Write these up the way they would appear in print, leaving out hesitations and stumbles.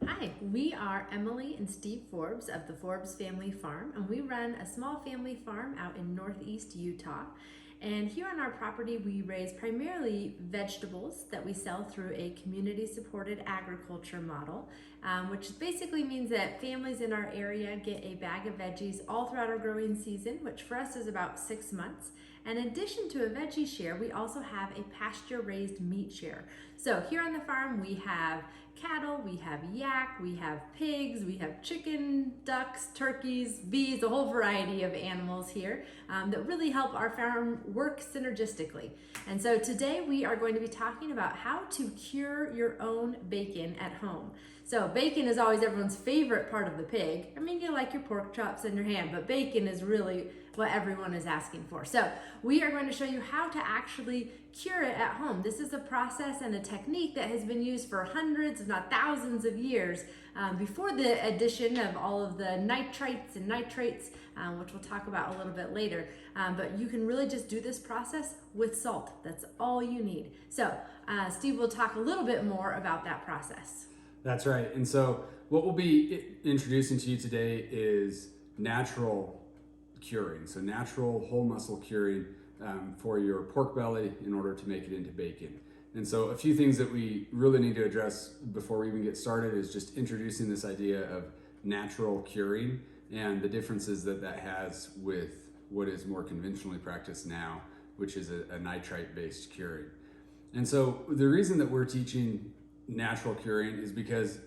Hi, we are Emily and Steve Forbes of the Forbes Family Farm, and we run a small family farm out in northeast Utah. And here on our property, we raise primarily vegetables that we sell through a community supported agriculture model, which basically means that families in our area get a bag of veggies all throughout our growing season, which for us is about 6 months. And in addition to a veggie share, we also have a pasture raised meat share. So here on the farm, we have cattle, we have yak, we have pigs, we have chicken, ducks, turkeys, bees, a whole variety of animals here that really help our farm work synergistically. And so today we are going to be talking about how to cure your own bacon at home. So bacon is always everyone's favorite part of the pig. I mean, you like your pork chops in your hand, but bacon is really what everyone is asking for. So we are going to show you how to actually cure it at home. This is a process and a technique that has been used for hundreds, if not thousands of years before the addition of all of the nitrites and nitrates, which we'll talk about a little bit later. But you can really just do this process with salt. That's all you need. So Steve will talk a little bit more about that process. That's right. And so what we'll be introducing to you today is natural curing. So natural whole muscle curing for your pork belly in order to make it into bacon. And so a few things that we really need to address before we even get started is just introducing this idea of natural curing and the differences that that has with what is more conventionally practiced now, which is a nitrite-based curing. And so the reason that we're teaching natural curing is because,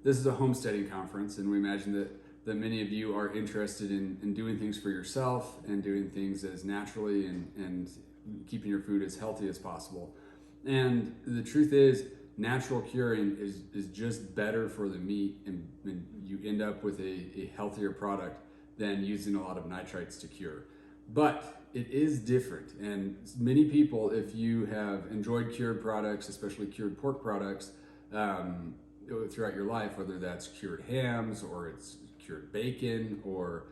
this is a homesteading conference, and we imagine that many of you are interested in doing things for yourself and doing things as naturally and keeping your food as healthy as possible. And the truth is, natural curing is just better for the meat, and you end up with a healthier product than using a lot of nitrites to cure. But it is different, and many people, if you have enjoyed cured products, especially cured pork products, throughout your life, whether that's cured hams or it's cured bacon or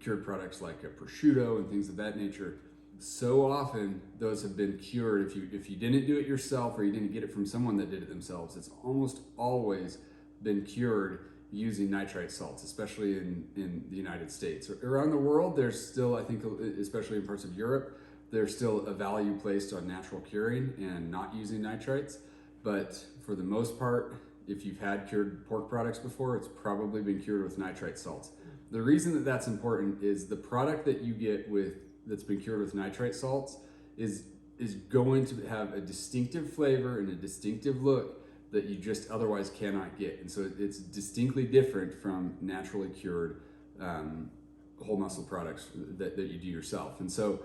cured products like a prosciutto and things of that nature, so often those have been cured. If you didn't do it yourself or you didn't get it from someone that did it themselves, it's almost always been cured using nitrite salts, especially in the United States. Around the world, there's still, I think, especially in parts of Europe, there's still a value placed on natural curing and not using nitrites. But for the most part, if you've had cured pork products before, it's probably been cured with nitrite salts. The reason that that's important is the product that you get that's been cured with nitrite salts is going to have a distinctive flavor and a distinctive look that you just otherwise cannot get. And so it's distinctly different from naturally cured whole muscle products that you do yourself. And so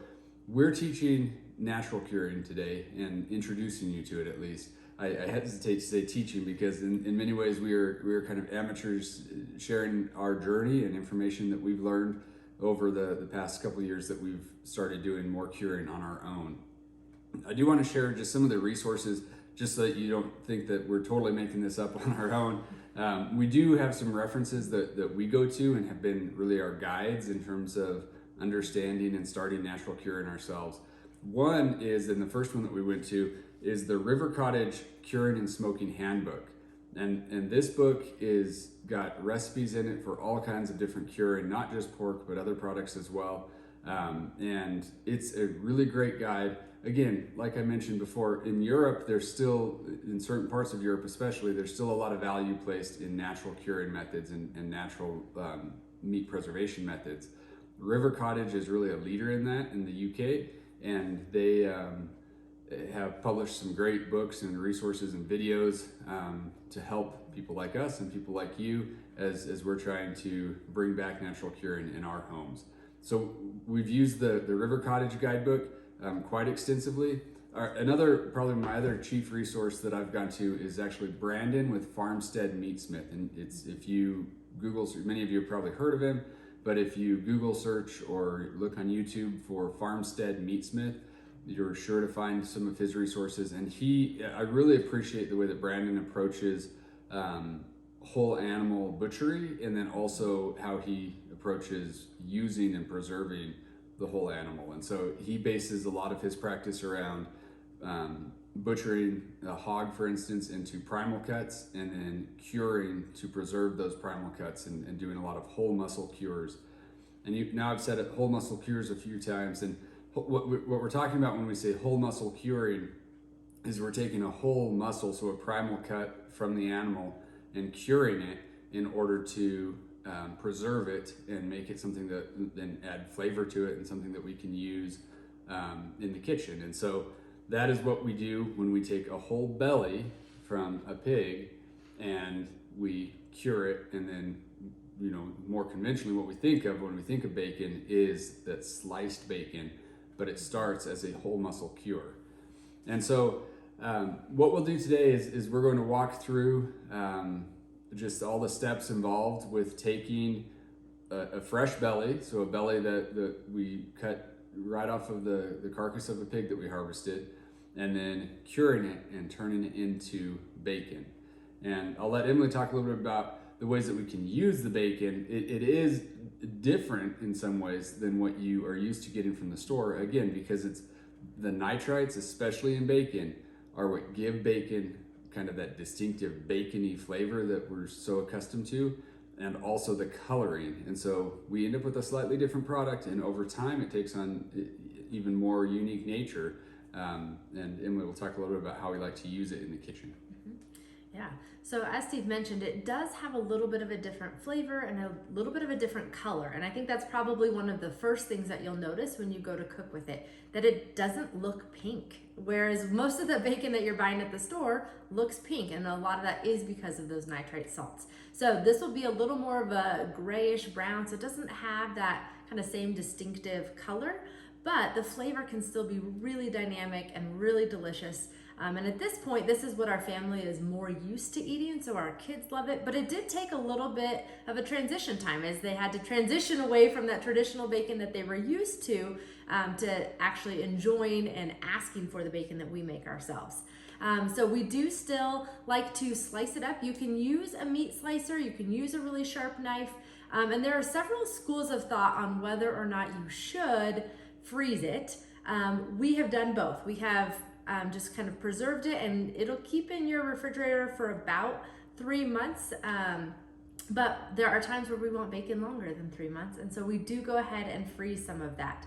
we're teaching natural curing today and introducing you to it, at least. I hesitate to say teaching because in many ways we are kind of amateurs sharing our journey and information that we've learned over the past couple of years that we've started doing more curing on our own. I do want to share just some of the resources just so that you don't think that we're totally making this up on our own. We do have some references that we go to and have been really our guides in terms of understanding and starting natural curing ourselves. One is, and the first one that we went to, is the River Cottage Curing and Smoking Handbook. And this book is got recipes in it for all kinds of different curing, not just pork, but other products as well. And it's a really great guide. Again, like I mentioned before, in Europe, there's still, in certain parts of Europe especially, there's still a lot of value placed in natural curing methods and natural meat preservation methods. River Cottage is really a leader in that in the UK, and they have published some great books and resources and videos to help people like us and people like you as we're trying to bring back natural curing in our homes. So we've used the River Cottage guidebook quite extensively. Probably my other chief resource that I've gone to is actually Brandon with Farmstead Meatsmith. And it's, if you Google, many of you have probably heard of him, but if you Google search or look on YouTube for Farmstead Meatsmith, you're sure to find some of his resources. And I really appreciate the way that Brandon approaches whole animal butchery, and then also how he approaches using and preserving the whole animal. And so he bases a lot of his practice around butchering a hog, for instance, into primal cuts and then curing to preserve those primal cuts and doing a lot of whole muscle cures. And now I've said it, whole muscle cures a few times. And what we're talking about when we say whole muscle curing is we're taking a whole muscle, so a primal cut from the animal, and curing it in order to preserve it and make it something that then add flavor to it and something that we can use in the kitchen. And so that is what we do when we take a whole belly from a pig and we cure it. And then, more conventionally, what we think of when we think of bacon is that sliced bacon, but it starts as a whole muscle cure. And so what we'll do today is we're going to walk through just all the steps involved with taking a fresh belly, so a belly that we cut right off of the carcass of a pig that we harvested, and then curing it and turning it into bacon. And I'll let Emily talk a little bit about the ways that we can use the bacon. It is different in some ways than what you are used to getting from the store, again, because it's the nitrites, especially in bacon, are what give bacon kind of that distinctive bacony flavor that we're so accustomed to, and also the coloring. And so we end up with a slightly different product, and over time it takes on even more unique nature. And Emily will talk a little bit about how we like to use it in the kitchen. Yeah, so as Steve mentioned, it does have a little bit of a different flavor and a little bit of a different color. And I think that's probably one of the first things that you'll notice when you go to cook with it, that it doesn't look pink. Whereas most of the bacon that you're buying at the store looks pink, and a lot of that is because of those nitrate salts. So this will be a little more of a grayish brown, so it doesn't have that kind of same distinctive color, but the flavor can still be really dynamic and really delicious. And at this point, this is what our family is more used to eating, so our kids love it. But it did take a little bit of a transition time, as they had to transition away from that traditional bacon that they were used to actually enjoying and asking for the bacon that we make ourselves. So we do still like to slice it up. You can use a meat slicer, you can use a really sharp knife, and there are several schools of thought on whether or not you should freeze it. We have done both. We have just kind of preserved it, and it'll keep in your refrigerator for about 3 months. But there are times where we want bacon longer than 3 months, and so we do go ahead and freeze some of that.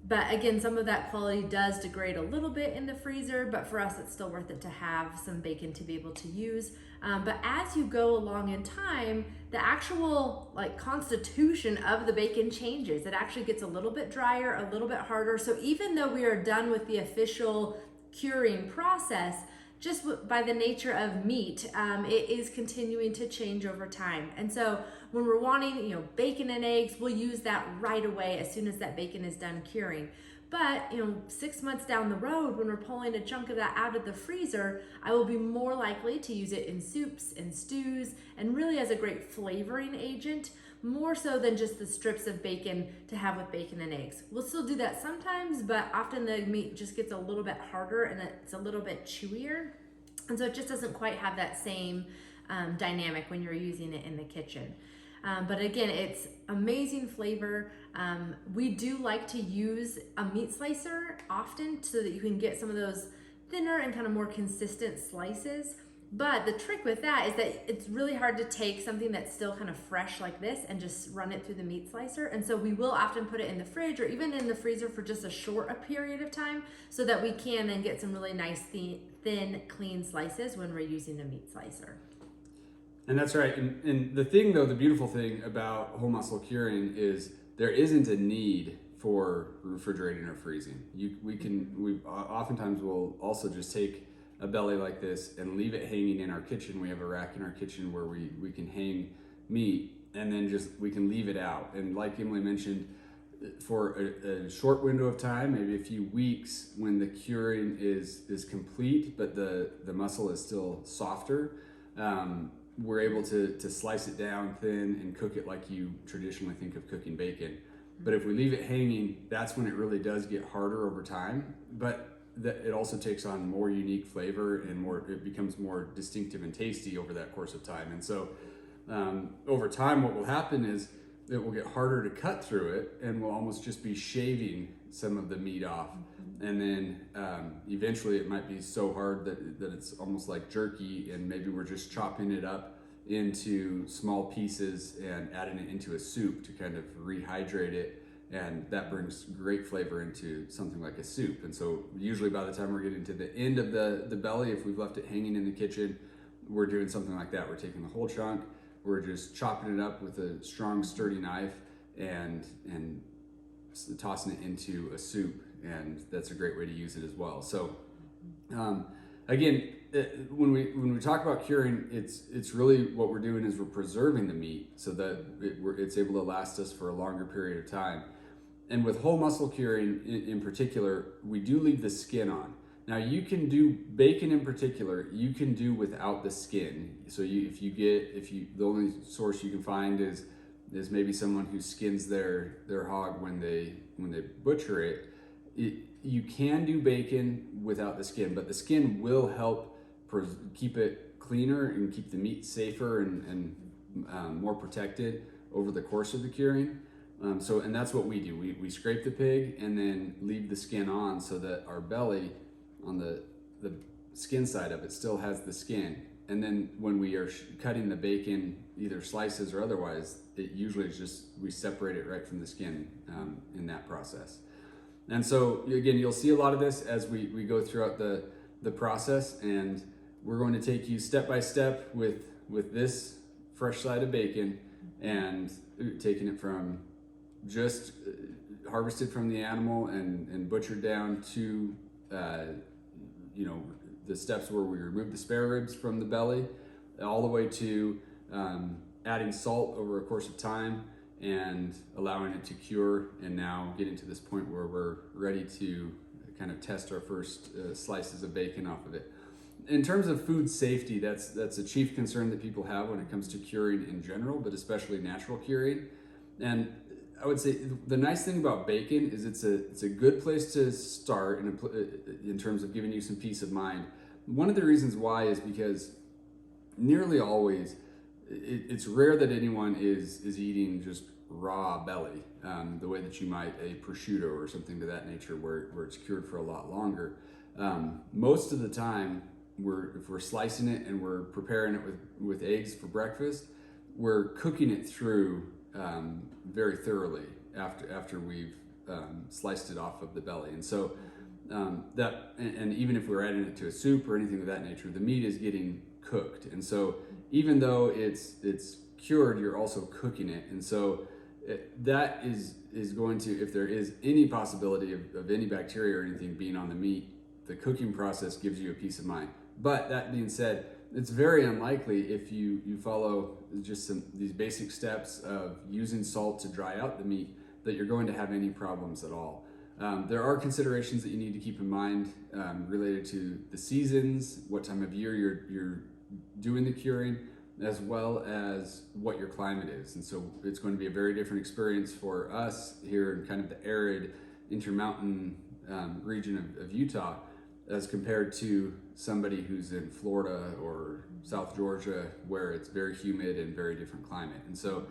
But again, some of that quality does degrade a little bit in the freezer, but for us, it's still worth it to have some bacon to be able to use. But as you go along in time, the actual constitution of the bacon changes. It actually gets a little bit drier, a little bit harder. So even though we are done with the official curing process, just by the nature of meat, it is continuing to change over time. And so when we're wanting, bacon and eggs, we'll use that right away as soon as that bacon is done curing. But 6 months down the road, when we're pulling a chunk of that out of the freezer, I will be more likely to use it in soups and stews, and really as a great flavoring agent, more so than just the strips of bacon to have with bacon and eggs. We'll still do that sometimes, but often the meat just gets a little bit harder and it's a little bit chewier. And so it just doesn't quite have that same dynamic when you're using it in the kitchen. But again, it's amazing flavor. We do like to use a meat slicer often so that you can get some of those thinner and kind of more consistent slices. But the trick with that is that it's really hard to take something that's still kind of fresh like this and just run it through the meat slicer. And so we will often put it in the fridge or even in the freezer for just a short period of time so that we can then get some really nice thin, clean slices when we're using the meat slicer. And that's right. And the thing, though, the beautiful thing about whole muscle curing is there isn't a need for refrigerating or freezing. We oftentimes will also just take a belly like this and leave it hanging in our kitchen. We have a rack in our kitchen where we can hang meat, and then we can leave it out. And like Emily mentioned, for a short window of time, maybe a few weeks, when the curing is complete, but the muscle is still softer, we're able to slice it down thin and cook it like you traditionally think of cooking bacon. But if we leave it hanging, that's when it really does get harder over time. But it also takes on more unique flavor and it becomes more distinctive and tasty over that course of time. And so over time, what will happen is it will get harder to cut through it, and we'll almost just be shaving some of the meat off. And then eventually it might be so hard that it's almost like jerky, and maybe we're just chopping it up into small pieces and adding it into a soup to kind of rehydrate it, and that brings great flavor into something like a soup. And so usually by the time we're getting to the end of the belly, if we've left it hanging in the kitchen, we're doing something like that. We're taking the whole chunk, we're just chopping it up with a strong sturdy knife and tossing it into a soup, and that's a great way to use it as well. So again, when we talk about curing, it's really what we're doing is we're preserving the meat so that it's able to last us for a longer period of time. And with whole muscle curing in particular, we do leave the skin on. Now you can do bacon in particular, you can do without the skin. So the only source you can find is maybe someone who skins their hog when they butcher it. You can do bacon without the skin, but the skin will help keep it cleaner and keep the meat safer and more protected over the course of the curing. And that's what we do. We scrape the pig and then leave the skin on so that our belly on the skin side of it still has the skin. And then when we are cutting the bacon, either slices or otherwise, it usually is just, we separate it right from the skin in that process. And so again, you'll see a lot of this as we go throughout the process, and we're going to take you step by step with this fresh side of bacon, and taking it from just harvested from the animal and butchered down to the steps where we remove the spare ribs from the belly, all the way to adding salt over a course of time and allowing it to cure, and now getting to this point where we're ready to kind of test our first slices of bacon off of it. In terms of food safety, that's a chief concern that people have when it comes to curing in general, but especially natural curing. And I would say the nice thing about bacon is it's a good place to start in terms of giving you some peace of mind. One of the reasons why is because nearly always it's rare that anyone is eating just raw belly, the way that you might a prosciutto or something to that nature, where it's cured for a lot longer. Most of the time, if we're slicing it and we're preparing it with eggs for breakfast, we're cooking it through very thoroughly after we've sliced it off of the belly. And so and even if we're adding it to a soup or anything of that nature, the meat is getting cooked. And so even though it's cured, you're also cooking it. And so that is going to, if there is any possibility of any bacteria or anything being on the meat, the cooking process gives you a peace of mind. But that being said, it's very unlikely, if you follow just these basic steps of using salt to dry out the meat, that you're going to have any problems at all. There are considerations that you need to keep in mind related to the seasons, what time of year you're doing the curing, as well as what your climate is. And so it's going to be a very different experience for us here in kind of the arid intermountain region of Utah, as compared to somebody who's in Florida or South Georgia, where it's very humid and very different climate. And so,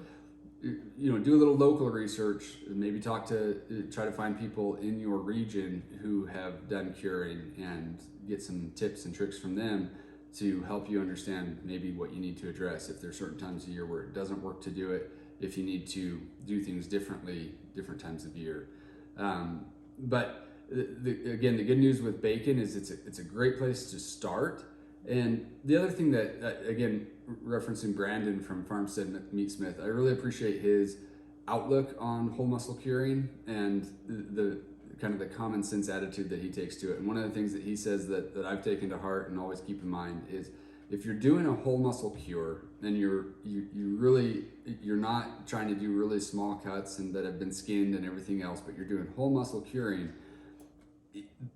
do a little local research, maybe try to find people in your region who have done curing, and get some tips and tricks from them to help you understand maybe what you need to address, if there's certain times of year where it doesn't work to do it, if you need to do things differently different times of year. But again, the good news with bacon is it's a great place to start. And the other thing that, again, referencing Brandon from Farmstead Meatsmith, I really appreciate his outlook on whole muscle curing and the kind of the common sense attitude that he takes to it. And one of the things that he says that I've taken to heart and always keep in mind is, if you're doing a whole muscle cure and you're not trying to do really small cuts and that have been skinned and everything else, but you're doing whole muscle curing,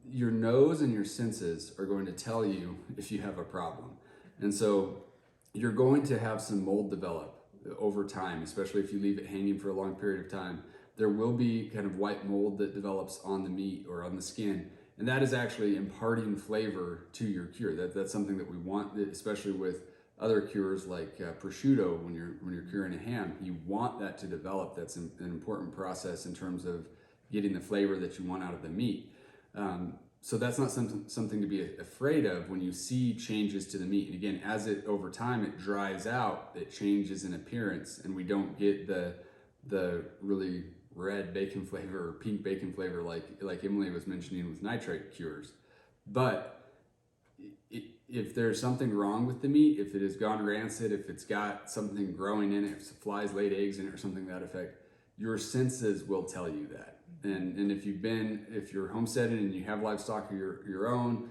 your nose and your senses are going to tell you if you have a problem. And so you're going to have some mold develop over time, especially if you leave it hanging for a long period of time. There will be kind of white mold that develops on the meat or on the skin, and that is actually imparting flavor to your cure. That's something that we want, especially with other cures like prosciutto. When you're curing a ham, you want that to develop. That's an important process in terms of getting the flavor that you want out of the meat. So that's not something to be afraid of when you see changes to the meat. And again, as it over time it dries out, it changes in appearance, and we don't get the really red bacon flavor or pink bacon flavor like Emily was mentioning with nitrate cures. But if there's something wrong with the meat, if it has gone rancid, if it's got something growing in it, if flies laid eggs in it or something to that effect, your senses will tell you that. And if you're homesteading and you have livestock of your own,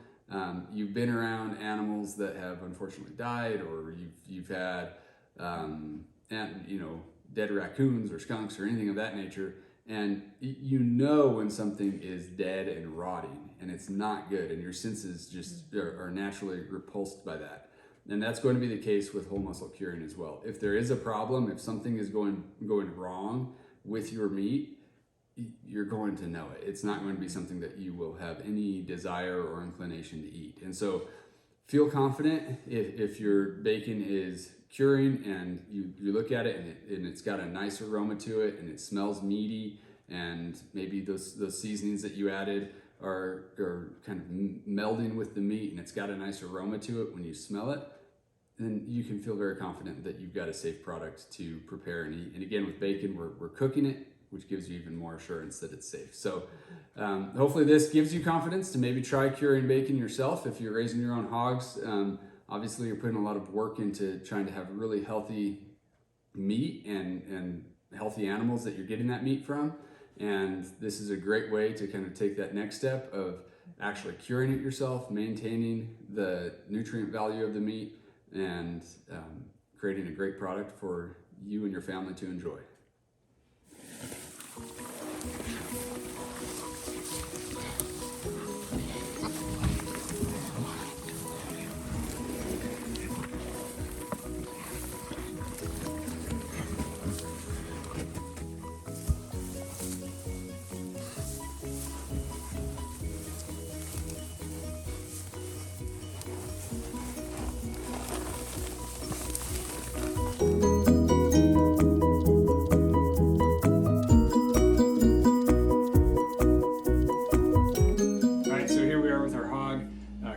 you've been around animals that have unfortunately died, or you've had dead raccoons or skunks or anything of that nature, and you know when something is dead and rotting and it's not good, and your senses just are naturally repulsed by that. And that's going to be the case with whole muscle curing as well. If there is a problem, if something is going wrong with your meat, you're going to know it. It's not going to be something that you will have any desire or inclination to eat. And so feel confident if your bacon is curing and you look at it and it's got a nice aroma to it and it smells meaty, and maybe those seasonings that you added are kind of melding with the meat and it's got a nice aroma to it when you smell it, then you can feel very confident that you've got a safe product to prepare and eat. And again, with bacon, we're cooking it, which gives you even more assurance that it's safe. So hopefully this gives you confidence to maybe try curing bacon yourself if you're raising your own hogs. Obviously, you're putting a lot of work into trying to have really healthy meat and healthy animals that you're getting that meat from. And this is a great way to kind of take that next step of actually curing it yourself, maintaining the nutrient value of the meat, and creating a great product for you and your family to enjoy.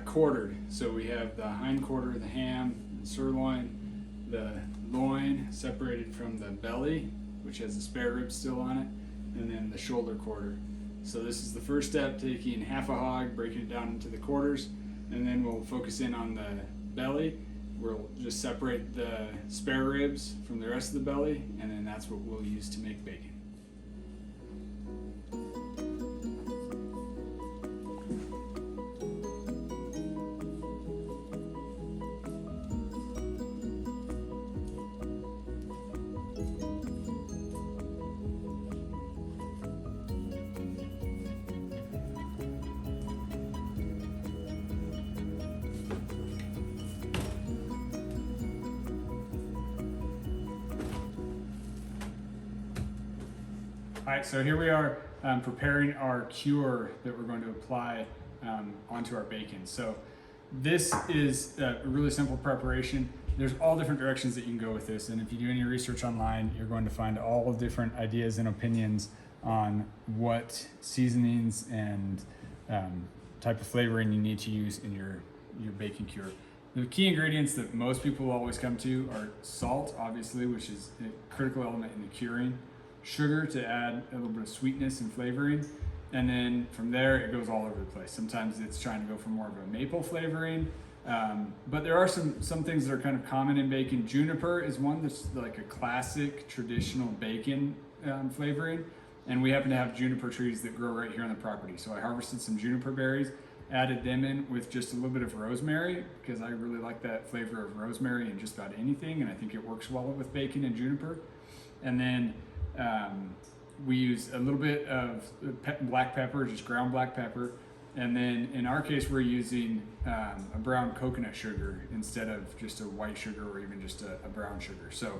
Quartered. So we have the hind quarter, the ham, the sirloin, the loin separated from the belly, which has the spare rib still on it, and then the shoulder quarter. So this is the first step, taking half a hog, breaking it down into the quarters, and then we'll focus in on the belly. We'll just separate the spare ribs from the rest of the belly, and then that's what we'll use to make bacon. All right, so here we are preparing our cure that we're going to apply onto our bacon. So this is a really simple preparation. There's all different directions that you can go with this, and if you do any research online, you're going to find all different ideas and opinions on what seasonings and type of flavoring you need to use in your bacon cure. The key ingredients that most people will always come to are salt, obviously, which is a critical element in the curing. Sugar to add a little bit of sweetness and flavoring, and then from there it goes all over the place. Sometimes it's trying to go for more of a maple flavoring, but there are some things that are kind of common in bacon. Juniper is one that's like a classic traditional bacon flavoring, and we happen to have juniper trees that grow right here on the property. So I harvested some juniper berries, added them in with just a little bit of rosemary, because I really like that flavor of rosemary in just about anything, and I think it works well with bacon and juniper. And then we use a little bit of black pepper, just ground black pepper, and then in our case we're using a brown coconut sugar instead of just a white sugar or even just a brown sugar. So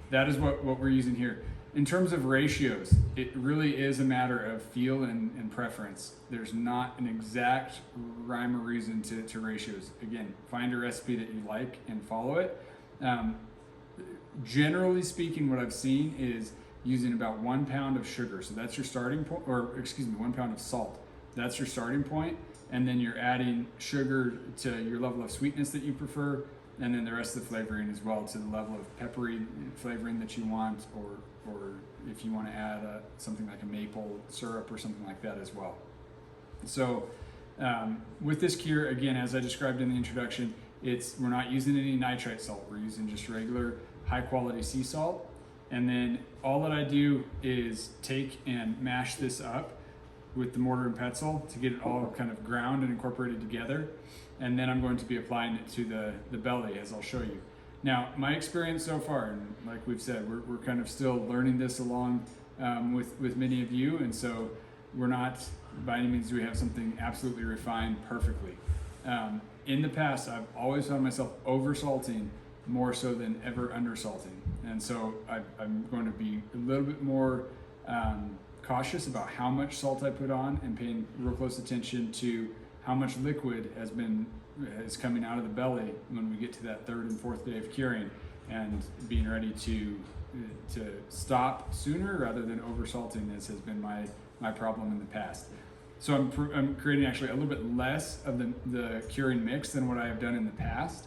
that is what we're using here. In terms of ratios, it really is a matter of feel and preference. There's not an exact rhyme or reason to ratios. Again, find a recipe that you like and follow it. Generally speaking, what I've seen is using about 1 pound of sugar. So that's your starting point, or excuse me, 1 pound of salt. That's your starting point. And then you're adding sugar to your level of sweetness that you prefer, and then the rest of the flavoring as well to the level of peppery flavoring that you want, or if you want to add something like a maple syrup or something like that as well. So with this cure, again, as I described in the introduction, we're not using any nitrite salt. We're using just regular high quality sea salt. And then all that I do is take and mash this up with the mortar and pestle to get it all kind of ground and incorporated together. And then I'm going to be applying it to the belly, as I'll show you. Now, my experience so far, and like we've said, we're kind of still learning this along with many of you, and so we're not, by any means do we have something absolutely refined perfectly. In the past, I've always found myself over-salting more so than ever under-salting. And so I'm going to be a little bit more cautious about how much salt I put on, and paying real close attention to how much liquid is coming out of the belly when we get to that 3rd and 4th day of curing, and being ready to stop sooner rather than over salting, as has been my problem in the past. So I'm creating actually a little bit less of the curing mix than what I have done in the past,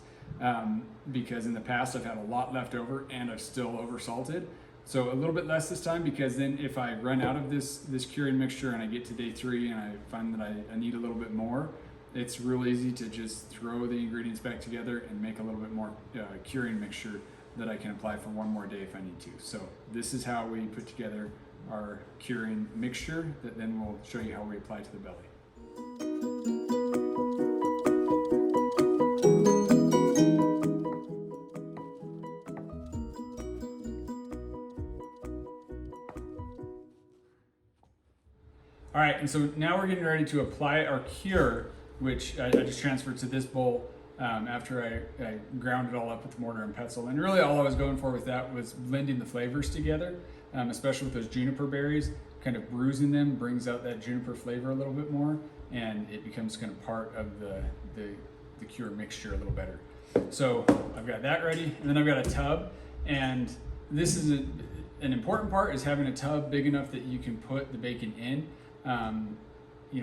because in the past I've had a lot left over and I've still over salted. So a little bit less this time, because then if I run out of this curing mixture and I get to day 3 and I find that I need a little bit more, it's real easy to just throw the ingredients back together and make a little bit more curing mixture that I can apply for 1 more day if I need to. So this is how we put together our curing mixture that then we'll show you how we apply to the belly. All right, and so now we're getting ready to apply our cure, which I just transferred to this bowl after I ground it all up with the mortar and pestle. And really all I was going for with that was blending the flavors together, especially with those juniper berries. Kind of bruising them brings out that juniper flavor a little bit more, and it becomes kind of part of the cure mixture a little better. So I've got that ready, and then I've got a tub, and this is an important part, is having a tub big enough that you can put the bacon in.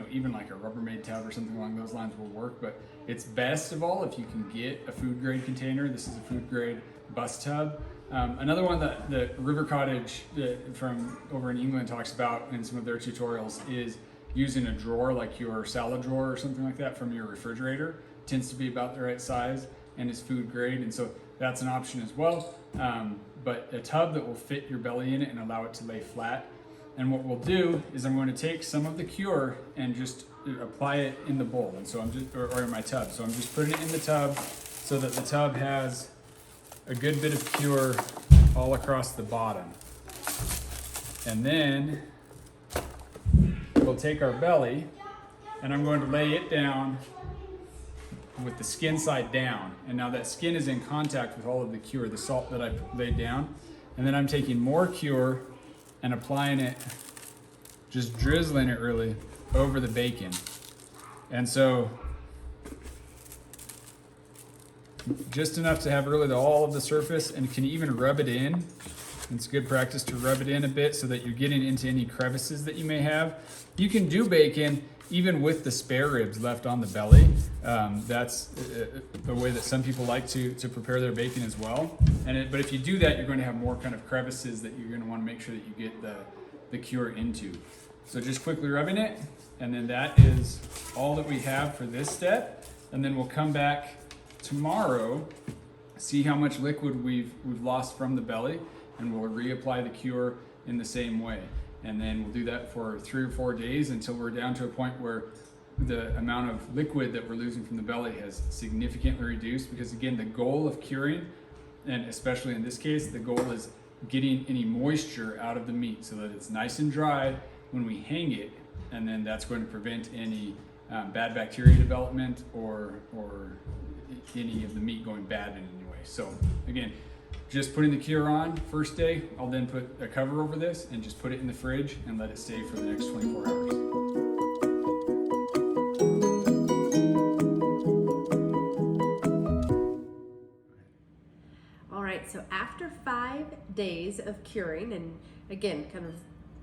Even like a Rubbermaid tub or something along those lines will work, but it's best of all if you can get a food grade container. This is a food grade bus tub. Another one that the River Cottage from over in England talks about in some of their tutorials is using a drawer, like your salad drawer or something like that from your refrigerator. Tends to be about the right size and is food grade, and so that's an option as well. But a tub that will fit your belly in it and allow it to lay flat. And what we'll do is I'm going to take some of the cure and just apply it in the bowl, and so I'm just, or in my tub. So I'm just putting it in the tub so that the tub has a good bit of cure all across the bottom. And then we'll take our belly and I'm going to lay it down with the skin side down. And now that skin is in contact with all of the cure, the salt that I laid down. And then I'm taking more cure and applying it, just drizzling it really over the bacon. And so just enough to have really all of the surface, and can even rub it in. It's good practice to rub it in a bit so that you're getting into any crevices that you may have. You can do bacon even with the spare ribs left on the belly. That's the way that some people like to prepare their bacon as well. But if you do that, you're going to have more kind of crevices that you're going to want to make sure that you get the cure into. So just quickly rubbing it, and then that is all that we have for this step. And then we'll come back tomorrow, see how much liquid we've lost from the belly, and we'll reapply the cure in the same way. And then we'll do that for 3 or 4 days until we're down to a point where the amount of liquid that we're losing from the belly has significantly reduced. Because again, the goal of curing, and especially in this case, the goal is getting any moisture out of the meat so that it's nice and dry when we hang it, and then that's going to prevent any bad bacteria development or any of the meat going bad in any way. So again, just putting the cure on first day. I'll then put a cover over this and just put it in the fridge and let it stay for the next 24 hours. All right, so after 5 days of curing, and again, kind of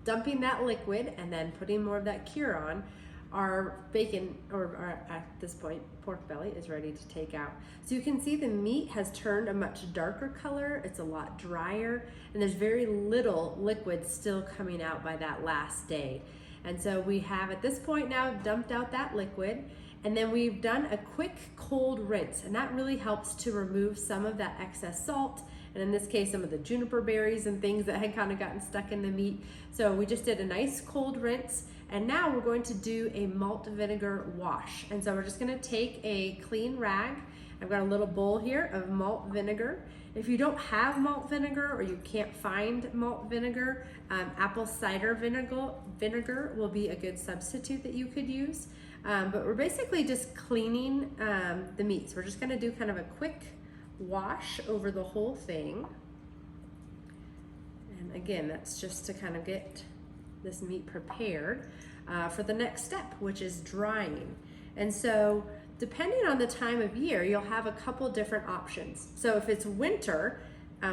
dumping that liquid and then putting more of that cure on, our bacon, or at this point, pork belly is ready to take out. So you can see the meat has turned a much darker color. It's a lot drier, and there's very little liquid still coming out by that last day. And so we have at this point now dumped out that liquid, and then we've done a quick cold rinse, and that really helps to remove some of that excess salt, and in this case some of the juniper berries and things that had kind of gotten stuck in the meat. So we just did a nice cold rinse, and now we're going to do a malt vinegar wash. And so we're just going to take a clean rag. I've got a little bowl here of malt vinegar. If you don't have malt vinegar, or you can't find malt vinegar, apple cider vinegar will be a good substitute that you could use. But we're basically just cleaning the meat. So we're just gonna do kind of a quick wash over the whole thing. And again, that's just to kind of get this meat prepared for the next step, which is drying. And so depending on the time of year, you'll have a couple different options. So if it's winter,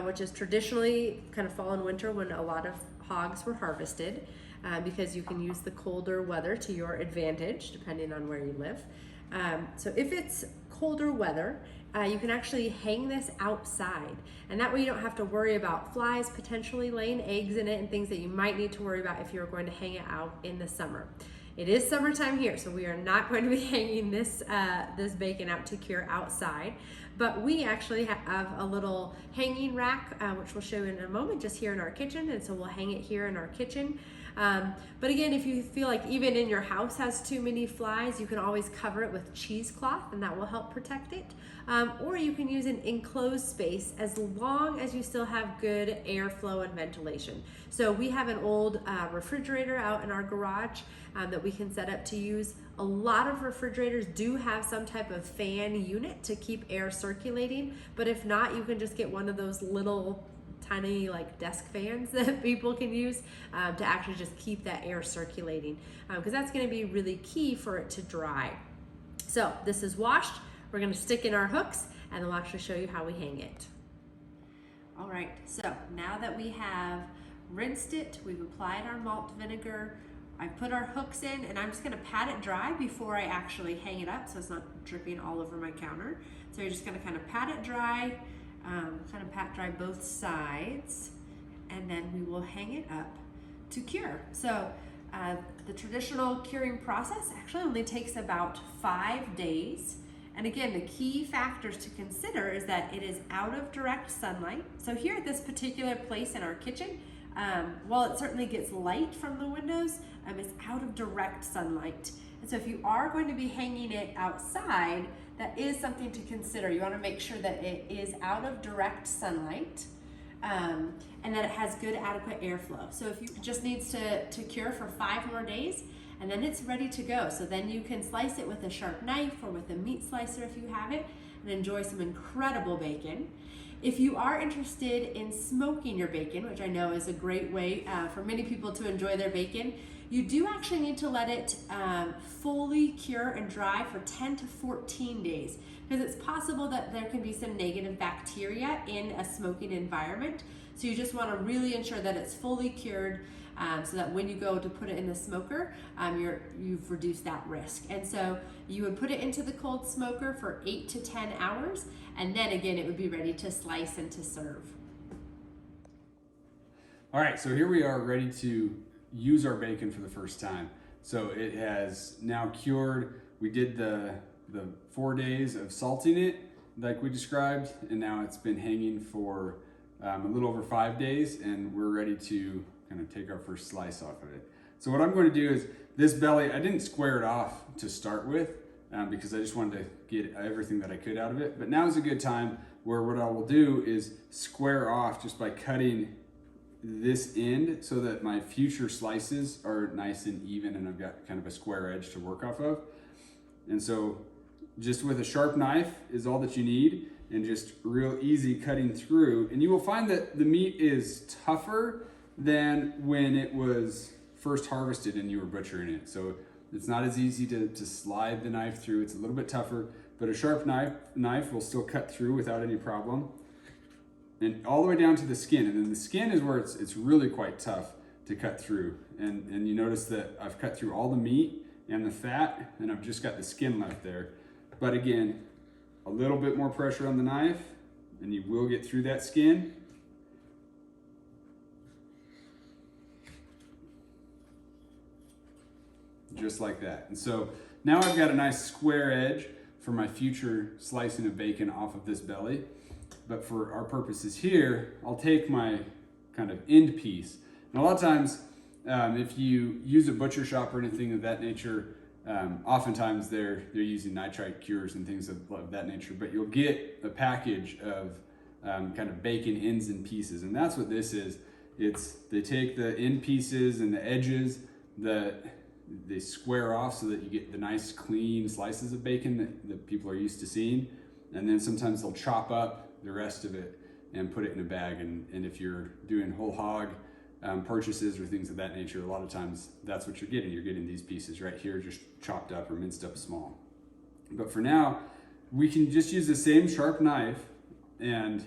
which is traditionally kind of fall and winter when a lot of hogs were harvested, because you can use the colder weather to your advantage depending on where you live. So if it's colder weather, you can actually hang this outside, and that way you don't have to worry about flies potentially laying eggs in it and things that you might need to worry about if you're going to hang it out in the summer. It is summertime here, so we are not going to be hanging this bacon out to cure outside, but we actually have a little hanging rack, which we'll show you in a moment, just here in our kitchen, and so we'll hang it here in our kitchen. But again, if you feel like even in your house has too many flies, you can always cover it with cheesecloth, and that will help protect it. Or you can use an enclosed space as long as you still have good airflow and ventilation. So we have an old refrigerator out in our garage that we can set up to use. A lot of refrigerators do have some type of fan unit to keep air circulating, but if not, you can just get one of those little tiny like desk fans that people can use to actually just keep that air circulating, because that's going to be really key for it to dry. So this is washed. We're going to stick in our hooks, and then we'll actually show you how we hang it. All right, so now that we have rinsed it, we've applied our malt vinegar, I put our hooks in, and I'm just going to pat it dry before I actually hang it up so it's not dripping all over my counter. So you're just going to kind of pat it dry, kind of pat dry both sides, and then we will hang it up to cure. So the traditional curing process actually only takes about 5 days. And again, the key factors to consider is that it is out of direct sunlight. So here at this particular place in our kitchen, while it certainly gets light from the windows, it's out of direct sunlight. And so if you are going to be hanging it outside, that is something to consider. You want to make sure that it is out of direct sunlight, and that it has good adequate airflow. So if it just needs to cure for 5 more days, and then it's ready to go. So then you can slice it with a sharp knife or with a meat slicer if you have it, and enjoy some incredible bacon. If you are interested in smoking your bacon, which I know is a great way for many people to enjoy their bacon, you do actually need to let it fully cure and dry for 10 to 14 days, because it's possible that there can be some negative bacteria in a smoking environment. So you just want to really ensure that it's fully cured, so that when you go to put it in the smoker, you've reduced that risk. And so you would put it into the cold smoker for 8 to 10 hours, and then again it would be ready to slice and to serve. All right, so here we are ready to use our bacon for the first time. So it has now cured. We did the 4 days of salting it like we described, and now it's been hanging for a little over 5 days, and we're ready to kind of take our first slice off of it. So what I'm going to do is, this belly, I didn't square it off to start with because I just wanted to get everything that I could out of it. But now is a good time where what I will do is square off just by cutting this end so that my future slices are nice and even, and I've got kind of a square edge to work off of. And so just with a sharp knife is all that you need, and just real easy cutting through. And you will find that the meat is tougher than when it was first harvested and you were butchering it. So it's not as easy to slide the knife through. It's a little bit tougher, but a sharp knife will still cut through without any problem. and all the way down to the skin. And then the skin is where it's really quite tough to cut through. And you notice that I've cut through all the meat and the fat, and I've just got the skin left there. But again, a little bit more pressure on the knife, and you will get through that skin. Just like that. And so now I've got a nice square edge for my future slicing of bacon off of this belly. But for our purposes here, I'll take my kind of end piece. And a lot of times, if you use a butcher shop or anything of that nature, oftentimes they're using nitrite cures and things of that nature. But you'll get a package of kind of bacon ends and pieces, and that's what this is. They take the end pieces and the edges that they square off so that you get the nice clean slices of bacon that people are used to seeing, and then sometimes they'll chop up the rest of it and put it in a bag. And if you're doing whole hog purchases or things of that nature, a lot of times that's what you're getting. You're getting these pieces right here just chopped up or minced up small. But for now, we can just use the same sharp knife and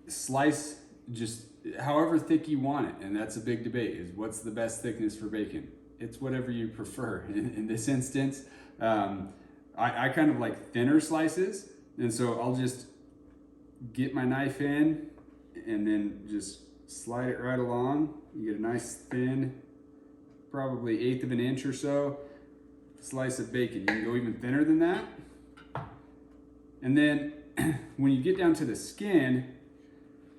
slice just however thick you want it. And that's a big debate, is what's the best thickness for bacon? It's whatever you prefer. In this instance, I kind of like thinner slices, and so I'll just get my knife in and then just slide it right along. You get a nice thin, probably 1/8 of an inch or so slice of bacon. You can go even thinner than that. And then when you get down to the skin,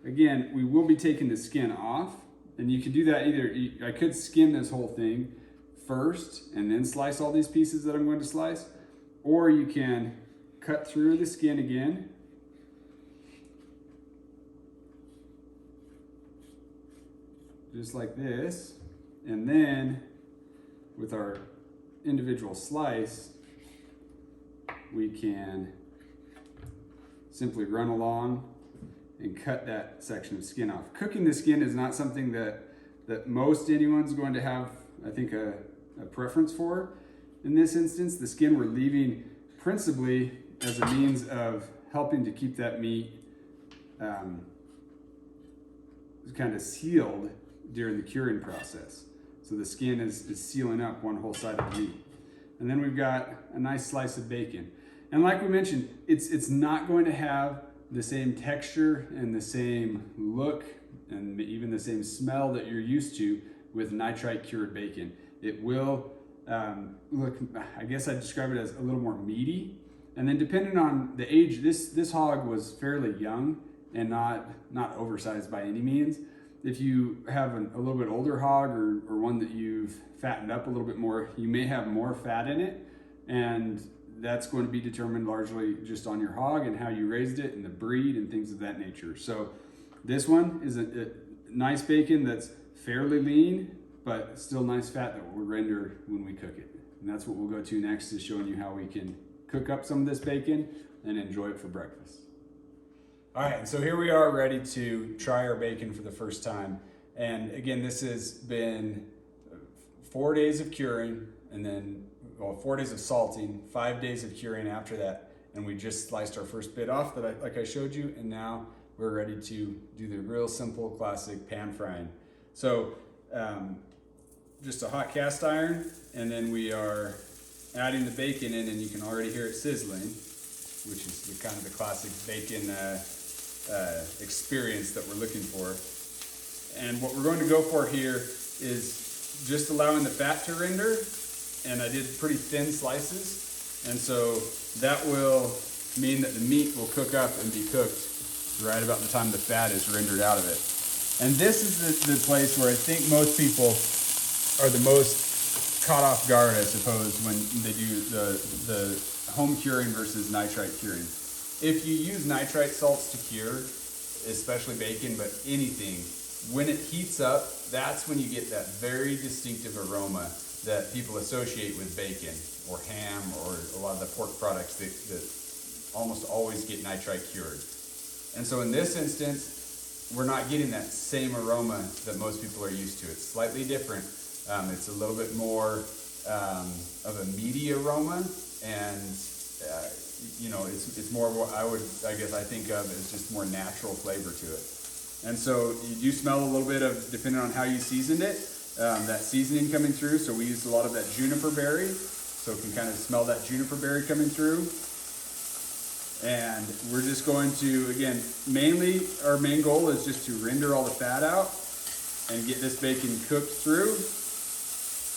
again, we will be taking the skin off, and you can do that either. I could skin this whole thing first and then slice all these pieces that I'm going to slice, or you can cut through the skin again, just like this, and then with our individual slice, we can simply run along and cut that section of skin off. Cooking the skin is not something that most anyone's going to have, I think, a preference for. In this instance, the skin we're leaving principally as a means of helping to keep that meat kind of sealed during the curing process. So the skin is sealing up one whole side of the meat. And then we've got a nice slice of bacon. And like we mentioned, it's not going to have the same texture and the same look and even the same smell that you're used to with nitrite cured bacon. It will look, I guess I'd describe it as a little more meaty. And then depending on the age, this hog was fairly young and not oversized by any means. If you have a little bit older hog or one that you've fattened up a little bit more, you may have more fat in it, and that's going to be determined largely just on your hog and how you raised it and the breed and things of that nature. So this one is a nice bacon that's fairly lean, but still nice fat that will render when we cook it. And that's what we'll go to next, is showing you how we can cook up some of this bacon and enjoy it for breakfast. All right, so here we are ready to try our bacon for the first time. And again, this has been 4 days of curing, and then 4 days of salting, 5 days of curing after that. And we just sliced our first bit off like I showed you, and now we're ready to do the real simple classic pan frying. So just a hot cast iron, and then we are adding the bacon in, and you can already hear it sizzling, which is the kind of the classic bacon experience that we're looking for. And what we're going to go for here is just allowing the fat to render, and I did pretty thin slices, and so that will mean that the meat will cook up and be cooked right about the time the fat is rendered out of it. And this is the place where I think most people are the most caught off guard, I suppose, when they do the home curing versus nitrite curing. If you use nitrite salts to cure, especially bacon, but anything, when it heats up, that's when you get that very distinctive aroma that people associate with bacon or ham or a lot of the pork products that almost always get nitrite cured. And so in this instance, we're not getting that same aroma that most people are used to. It's slightly different. It's a little bit more of a meaty aroma, and it's more what I think of as just more natural flavor to it. And so you do smell a little bit of, depending on how you seasoned it, that seasoning coming through. So we used a lot of that juniper berry, so you can kind of smell that juniper berry coming through. And we're just going to, again, mainly our main goal is just to render all the fat out and get this bacon cooked through.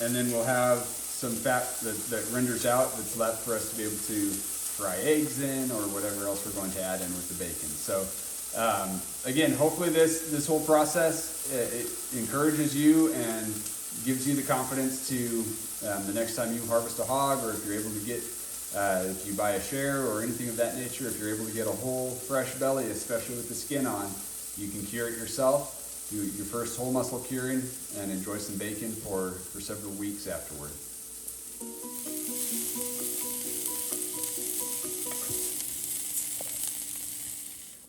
And then we'll have some fat that renders out that's left for us to be able to fry eggs in or whatever else we're going to add in with the bacon. So again, hopefully this whole process it encourages you and gives you the confidence to the next time you harvest a hog, or if you're able to get if you buy a share or anything of that nature, if you're able to get a whole fresh belly, especially with the skin on, you can cure it yourself, do your first whole muscle curing, and enjoy some bacon for several weeks afterward.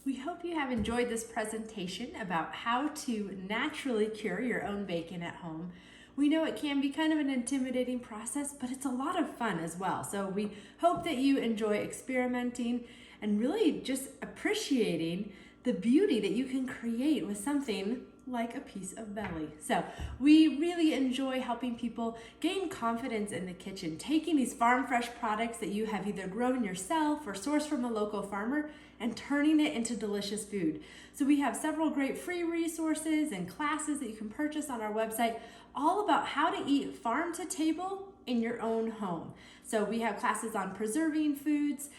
We hope you have enjoyed this presentation about how to naturally cure your own bacon at home. We know it can be kind of an intimidating process, but it's a lot of fun as well. So we hope that you enjoy experimenting and really just appreciating the beauty that you can create with something like a piece of belly. So we really enjoy helping people gain confidence in the kitchen, taking these farm fresh products that you have either grown yourself or sourced from a local farmer and turning it into delicious food. So we have several great free resources and classes that you can purchase on our website, all about how to eat farm to table in your own home. So we have classes on preserving foods.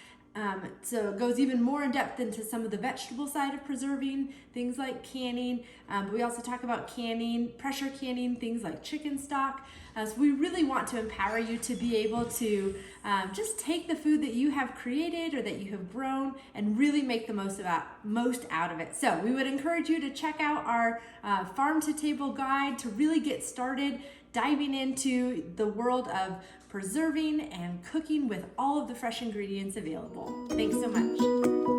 So it goes even more in depth into some of the vegetable side of preserving, things like canning. But we also talk about canning, pressure canning, things like chicken stock. So we really want to empower you to be able to just take the food that you have created or that you have grown and really make the most out of it. So we would encourage you to check out our farm to table guide to really get started diving into the world of preserving and cooking with all of the fresh ingredients available. Thanks so much.